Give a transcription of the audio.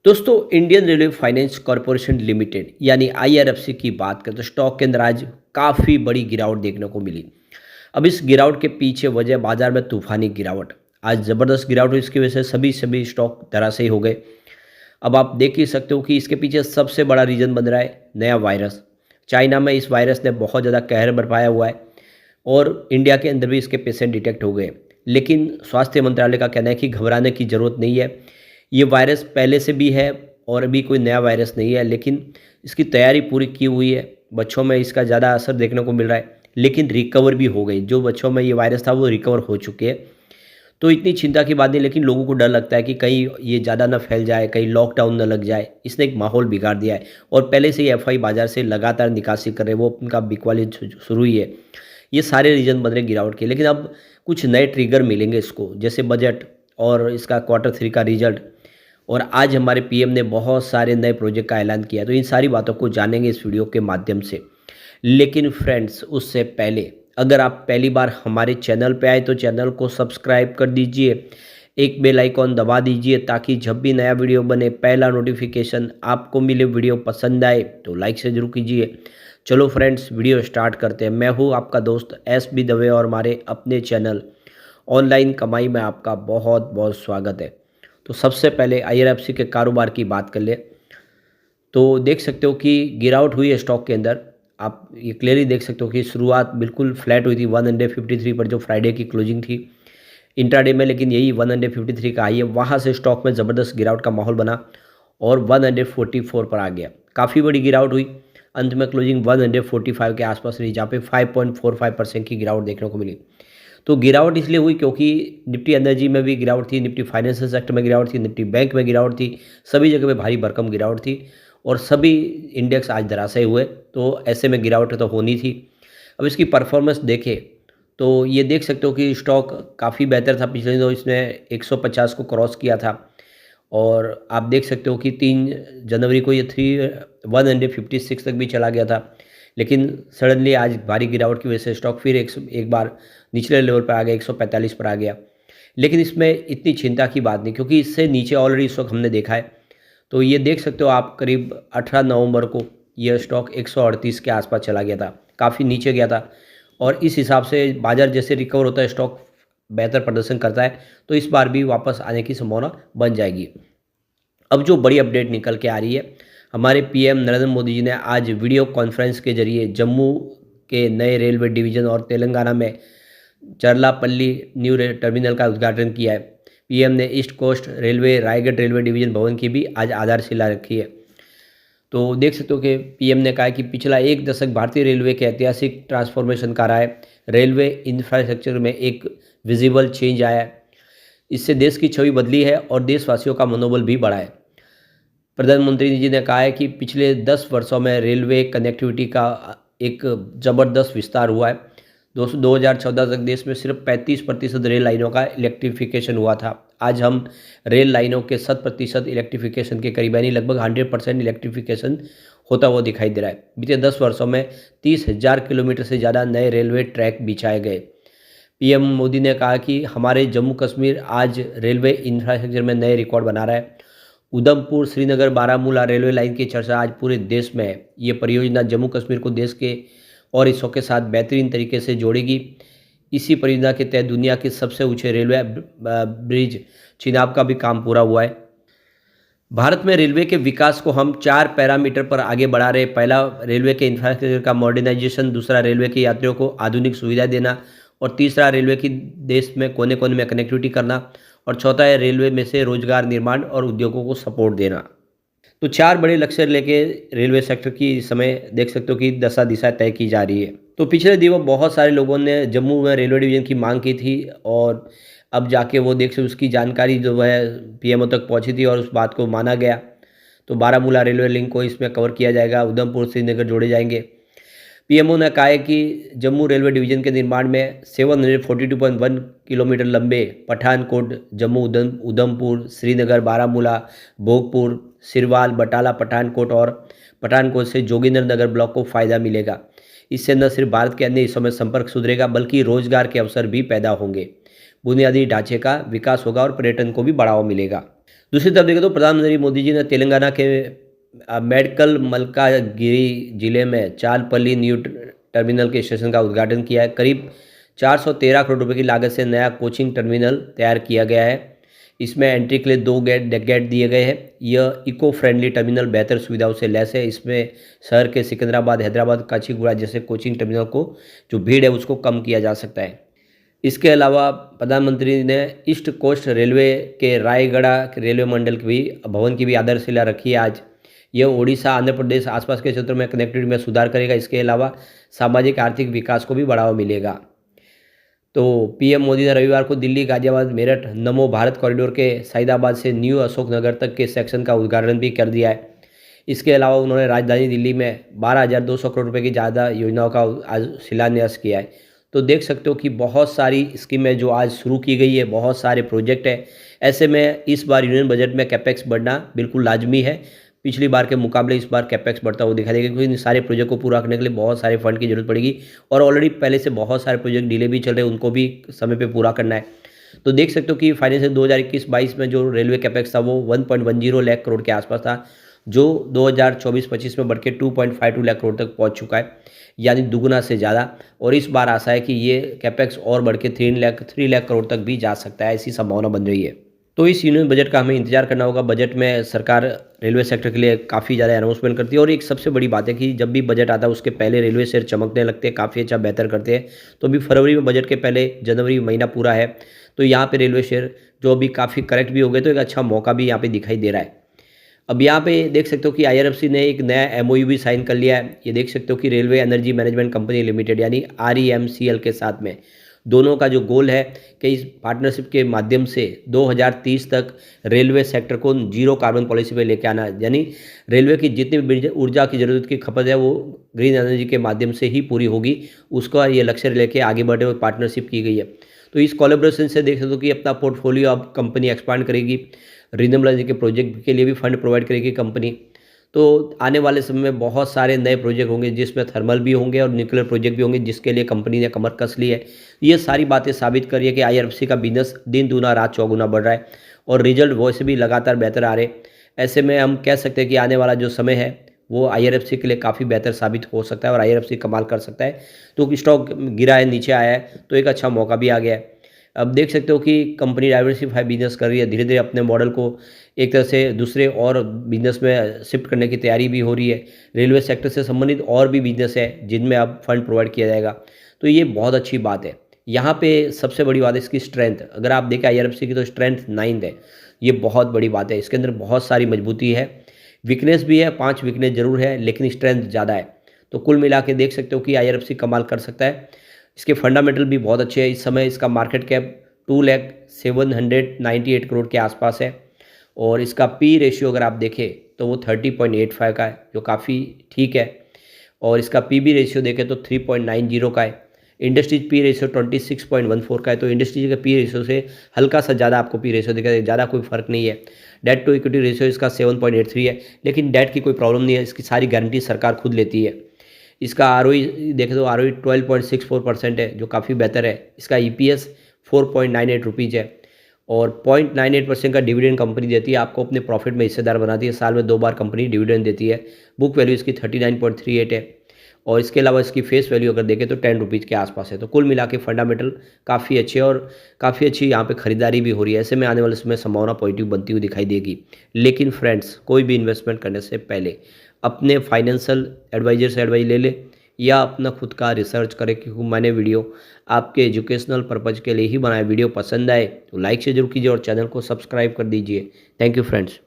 दोस्तों, Indian railway finance corporation limited यानी IRFC की बात करें तो स्टॉक के अंदर आज काफ़ी बड़ी गिरावट देखने को मिली। अब इस गिरावट के पीछे वजह बाजार में तूफानी गिरावट। आज ज़बरदस्त गिरावट हुई, इसकी वजह से सभी सभी स्टॉक धराशायी हो गए। अब आप देख ही सकते हो कि इसके पीछे सबसे बड़ा रीज़न बन रहा है नया वायरस। चाइना में इस वायरस ने बहुत ज़्यादा कहर बरपाया हुआ है और इंडिया के अंदर भी इसके पेशेंट डिटेक्ट हो गए। लेकिन स्वास्थ्य मंत्रालय का कहना है कि घबराने की ज़रूरत नहीं है। ये वायरस पहले से भी है और अभी कोई नया वायरस नहीं है, लेकिन इसकी तैयारी पूरी की हुई है। बच्चों में इसका ज़्यादा असर देखने को मिल रहा है, लेकिन रिकवर भी हो गई। जो बच्चों में ये वायरस था वो रिकवर हो चुके हैं। तो इतनी चिंता की बात नहीं, लेकिन लोगों को डर लगता है कि कहीं ये ज़्यादा ना फैल जाए, कहीं लॉकडाउन ना लग जाए। इसने एक माहौल बिगाड़ दिया है और पहले से ही एफआई बाज़ार से लगातार निकासी कर रहे हैं, वो उनका बिकवाली शुरू ही है। ये सारे रीज़न बन रहे गिरावट के, लेकिन अब कुछ नए ट्रिगर मिलेंगे इसको, जैसे बजट और इसका क्वार्टर 3 का रिजल्ट। और आज हमारे पीएम ने बहुत सारे नए प्रोजेक्ट का ऐलान किया, तो इन सारी बातों को जानेंगे इस वीडियो के माध्यम से। लेकिन फ्रेंड्स, उससे पहले अगर आप पहली बार हमारे चैनल पे आए तो चैनल को सब्सक्राइब कर दीजिए, एक बेल आइकॉन दबा दीजिए ताकि जब भी नया वीडियो बने पहला नोटिफिकेशन आपको मिले। वीडियो पसंद आए तो लाइक से जरूर कीजिए। चलो फ्रेंड्स, वीडियो स्टार्ट करते हैं। मैं हूँ आपका दोस्त एस बी दवे और हमारे अपने चैनल ऑनलाइन कमाई में आपका बहुत बहुत स्वागत है। तो सबसे पहले आईआरएफसी के कारोबार की बात कर ले तो देख सकते हो कि गिरावट हुई है स्टॉक के अंदर। आप ये क्लियरली देख सकते हो कि शुरुआत बिल्कुल फ्लैट हुई थी 153 पर, जो फ्राइडे की क्लोजिंग थी इंट्राडे में, लेकिन यही 153 का हाई है। वहाँ से स्टॉक में ज़बरदस्त गिरावट का माहौल बना और 144 पर आ गया। काफ़ी बड़ी गिरावट हुई। अंत में क्लोजिंग 145 के आसपास रही, जहाँ पे 5.45% की गिरावट देखने को मिली। तो गिरावट इसलिए हुई क्योंकि निफ्टी एनर्जी में भी गिरावट थी, निफ्टी फाइनेंशियल सेक्टर में गिरावट थी, निफ्टी बैंक में गिरावट थी। सभी जगह पे भारी भरकम गिरावट थी और सभी इंडेक्स आज धराशायी हुए। तो ऐसे में गिरावट तो होनी थी। अब इसकी परफॉर्मेंस देखें तो ये देख सकते हो कि स्टॉक काफ़ी बेहतर था। पिछले दिनों इसने 150 को क्रॉस किया था और आप देख सकते हो कि 3 जनवरी को ये 156 तक भी चला गया था। लेकिन सडनली आज भारी गिरावट की वजह से स्टॉक फिर एक बार निचले लेवल पर आ गया, 145 पर आ गया। लेकिन इसमें इतनी चिंता की बात नहीं, क्योंकि इससे नीचे ऑलरेडी इस वक्त हमने देखा है। तो ये देख सकते हो आप, करीब 18 नवंबर को यह स्टॉक 138 के आसपास चला गया था, काफ़ी नीचे गया था। और इस हिसाब से बाजार जैसे रिकवर होता है, स्टॉक बेहतर प्रदर्शन करता है, तो इस बार भी वापस आने की संभावना बन जाएगी। अब जो बड़ी अपडेट निकल के आ रही है, हमारे पीएम नरेंद्र मोदी जी ने आज वीडियो कॉन्फ्रेंस के जरिए जम्मू के नए रेलवे डिवीज़न और तेलंगाना में चरलापल्ली न्यू टर्मिनल का उद्घाटन किया है। पीएम ने East Coast Railway Raigarh railway division भवन की भी आज आधारशिला रखी है। तो देख सकते हो कि पीएम ने कहा कि पिछला 1 दशक भारतीय रेलवे के ऐतिहासिक ट्रांसफॉर्मेशन का रहा है। रेलवे इंफ्रास्ट्रक्चर में एक विजिबल चेंज आया है। इससे देश की छवि बदली है और देशवासियों का मनोबल भी बढ़ा है। प्रधानमंत्री जी ने कहा है कि पिछले 10 वर्षों में रेलवे कनेक्टिविटी का एक ज़बरदस्त विस्तार हुआ है। 2014 तक देश में सिर्फ 35% रेल लाइनों का इलेक्ट्रिफिकेशन हुआ था। आज हम रेल लाइनों के 100% इलेक्ट्रिफिकेशन के करीब, यानी लगभग 100% इलेक्ट्रिफिकेशन होता हुआ दिखाई दे रहा है। बीते 10 वर्षों में 30,000 किलोमीटर से ज़्यादा नए रेलवे ट्रैक बिछाए गए। पीएम मोदी ने कहा कि हमारे जम्मू कश्मीर आज रेलवे इंफ्रास्ट्रक्चर में नए रिकॉर्ड बना रहा है। उधमपुर श्रीनगर बारामूला रेलवे लाइन की चर्चा आज पूरे देश में है। ये परियोजना जम्मू कश्मीर को देश के और हिस्सों के साथ बेहतरीन तरीके से जोड़ेगी। इसी परियोजना के तहत दुनिया के सबसे ऊंचे रेलवे ब्रिज चिनाब का भी काम पूरा हुआ है। भारत में रेलवे के विकास को हम 4 पैरामीटर पर आगे बढ़ा रहे। पहला, रेलवे के इंफ्रास्ट्रक्चर का मॉडर्नाइजेशन। दूसरा, रेलवे के यात्रियों को आधुनिक सुविधा देना। और तीसरा, रेलवे की देश में कोने कोने में कनेक्टिविटी करना। और चौथा है रेलवे में से रोजगार निर्माण और उद्योगों को सपोर्ट देना। तो 4 बड़े लक्ष्य लेके रेलवे सेक्टर की इस समय देख सकते हो कि दशा दिशा तय की जा रही है। तो पिछले दिनों बहुत सारे लोगों ने जम्मू में रेलवे डिवीज़न की मांग की थी और अब जाके वो देख से उसकी जानकारी जो है पीएमओ तक पहुंची थी और उस बात को माना गया। तो बारामूला रेलवे लिंक को इसमें कवर किया जाएगा, उधमपुर श्रीनगर जोड़े जाएंगे। पीएमओ ने कहा है कि जम्मू रेलवे डिवीज़न के निर्माण में 742.1 किलोमीटर लंबे पठानकोट जम्मू उधमपुर श्रीनगर बारामूला भोगपुर सिरवाल बटाला पठानकोट और पठानकोट से जोगिंदर नगर ब्लॉक को फ़ायदा मिलेगा। इससे न सिर्फ भारत के अन्य हिस्सों में संपर्क सुधरेगा, बल्कि रोजगार के अवसर भी पैदा होंगे, बुनियादी ढांचे का विकास होगा और पर्यटन को भी बढ़ावा मिलेगा। दूसरी तरफ देखें तो प्रधानमंत्री मोदी जी ने तेलंगाना के मेडकल मलकागिरी जिले में चालपल्ली न्यू टर्मिनल के स्टेशन का उद्घाटन किया है। करीब 413 करोड़ रुपए की लागत से नया कोचिंग टर्मिनल तैयार किया गया है। इसमें एंट्री के लिए 2 गेट दिए गए हैं। यह इको फ्रेंडली टर्मिनल बेहतर सुविधाओं से लैस है। इसमें शहर के सिकंदराबाद, हैदराबाद, काचीगुड़ा जैसे कोचिंग टर्मिनल को जो भीड़ है उसको कम किया जा सकता है। इसके अलावा प्रधानमंत्री ने ईस्ट कोस्ट रेलवे के रायगढ़ रेलवे मंडल की भी भवन की भी आधारशिला रखी है आज। यह ओडिशा, आंध्र प्रदेश आसपास के क्षेत्रों में कनेक्टिविटी में सुधार करेगा। इसके अलावा सामाजिक आर्थिक विकास को भी बढ़ावा मिलेगा। तो पीएम मोदी ने रविवार को दिल्ली, गाजियाबाद, मेरठ नमो भारत कॉरिडोर के सईदाबाद से न्यू अशोकनगर तक के सेक्शन का उद्घाटन भी कर दिया है। इसके अलावा उन्होंने राजधानी दिल्ली में 12,200 करोड़ रुपए की ज़्यादा योजनाओं का आज शिलान्यास किया है। तो देख सकते हो कि बहुत सारी स्कीमें जो आज शुरू की गई है, बहुत सारे प्रोजेक्ट है। ऐसे में इस बार यूनियन बजट में कैपेक्स बढ़ना बिल्कुल लाजमी है। पिछली बार के मुकाबले इस बार कैपेक्स बढ़ता हुआ दिखाई देगा, क्योंकि इन सारे प्रोजेक्ट को पूरा करने के लिए बहुत सारे फंड की जरूरत पड़ेगी और ऑलरेडी पहले से बहुत सारे प्रोजेक्ट डिले भी चल रहे हैं, उनको भी समय पे पूरा करना है। तो देख सकते हो कि फाइनेंशियल 2021-22 में जो रेलवे कैपेक्स था वो 1.10 लाख करोड़ के आसपास था, जो 2024-25 में बढ़ के 2.52 लाख करोड़ तक पहुंच चुका है, यानी दुगुना से ज़्यादा। और इस बार आशा है कि ये कैपेक्स और बढ़ के 3 लाख करोड़ तक भी जा सकता है, ऐसी संभावना बन रही है। तो इस यूनियन बजट का हमें इंतजार करना होगा। बजट में सरकार रेलवे सेक्टर के लिए काफ़ी ज़्यादा अनाउंसमेंट करती है और एक सबसे बड़ी बात है कि जब भी बजट आता है उसके पहले रेलवे शेयर चमकने लगते हैं, काफ़ी अच्छा बेहतर करते हैं। तो अभी फरवरी में बजट के पहले जनवरी महीना पूरा है, तो यहाँ पे रेलवे शेयर जो अभी काफ़ी करेक्ट भी हो गए, तो एक अच्छा मौका भी यहाँ पे दिखाई दे रहा है। अब यहाँ पे देख सकते हो कि IRFC ने एक नया MOU भी साइन कर लिया है। ये देख सकते हो कि railway energy management company limited यानी REMCL के साथ में दोनों का जो गोल है कि इस पार्टनरशिप के माध्यम से 2030 तक रेलवे सेक्टर को जीरो कार्बन पॉलिसी पे लेके आना है। यानी रेलवे की जितनी भी ऊर्जा की ज़रूरत की खपत है वो ग्रीन एनर्जी के माध्यम से ही पूरी होगी, उसका ये लक्ष्य लेके आगे बढ़े हुए पार्टनरशिप की गई है। तो इस कोलैबोरेशन से देख सकते हो कि अपना पोर्टफोलियो अब कंपनी एक्सपांड करेगी, रिन्यूएबल एनर्जी के प्रोजेक्ट के लिए भी फंड प्रोवाइड करेगी कंपनी। तो आने वाले समय में बहुत सारे नए प्रोजेक्ट होंगे, जिसमें थर्मल भी होंगे और न्यूक्लियर प्रोजेक्ट भी होंगे, जिसके लिए कंपनी ने कमर कस ली है। ये सारी बातें साबित कर रही है कि IRFC का बिजनेस दिन दूना रात चौगुना बढ़ रहा है और रिजल्ट वैसे भी लगातार बेहतर आ रहे। ऐसे में हम कह सकते हैं कि आने वाला जो समय है वो IRFC के लिए काफ़ी बेहतर साबित हो सकता है और IRFC कमाल कर सकता है। तो स्टॉक गिरा है, नीचे आया है, तो एक अच्छा मौका भी आ गया है। अब देख सकते हो कि कंपनी डाइवर्सिफाई बिजनेस कर रही है, धीरे धीरे अपने मॉडल को एक तरह से दूसरे और बिजनेस में शिफ्ट करने की तैयारी भी हो रही है। रेलवे सेक्टर से संबंधित और भी बिजनेस है जिनमें अब फंड प्रोवाइड किया जाएगा, तो ये बहुत अच्छी बात है। यहाँ पे सबसे बड़ी बात है इसकी स्ट्रेंथ। अगर आप देखें IRFC की तो स्ट्रेंथ 9 है, ये बहुत बड़ी बात है। इसके अंदर बहुत सारी मजबूती है, वीकनेस भी है, 5 वीकनेस जरूर है, लेकिन स्ट्रेंथ ज़्यादा है। तो कुल मिला के देख सकते हो कि IRFC कमाल कर सकता है। इसके फंडामेंटल भी बहुत अच्छे हैं। इस समय इसका मार्केट कैप 2,798 करोड़ के आसपास है और इसका P रेशियो अगर आप देखें तो वो 30.85 का है, जो काफ़ी ठीक है। और इसका PB रेशियो देखें तो 3.90 का है। इंडस्ट्रीज P रेशियो 26.14 का है, तो इंडस्ट्रीज का P रेशियो से हल्का सा ज़्यादा आपको P रेशियो दिखेगा, ज़्यादा कोई फर्क नहीं है। डेट टू इक्विटी रेशियो इसका 7.83 है, लेकिन डेट की कोई प्रॉब्लम नहीं है, इसकी सारी गारंटी सरकार खुद लेती है। इसका ROE देखें तो ROE 12.64% है, जो काफ़ी बेहतर है। इसका EPS 4.98 रुपीज़ है और 0.98% का डिविडेंड कंपनी देती है, आपको अपने प्रॉफिट में हिस्सेदार बनाती है। साल में 2 बार कंपनी डिविडेंड देती है। बुक वैल्यू इसकी 39.38 है और इसके अलावा इसकी फेस वैल्यू अगर देखें तो 10 रुपीज़ के आसपास है। तो कुल मिला के फंडामेंटल काफ़ी अच्छे और काफ़ी अच्छी यहाँ पे खरीदारी भी हो रही है। ऐसे में आने वाले समय संभावना पॉजिटिव बनती हुई दिखाई देगी। लेकिन फ्रेंड्स, कोई भी इन्वेस्टमेंट करने से पहले अपने फाइनेंशियल एडवाइजर से एडवाइस ले ले या अपना खुद का रिसर्च करें, क्योंकि मैंने वीडियो आपके एजुकेशनल पर्पज़ के लिए ही बनाया। वीडियो पसंद आए तो लाइक से जरूर कीजिए और चैनल को सब्सक्राइब कर दीजिए। Thank you friends.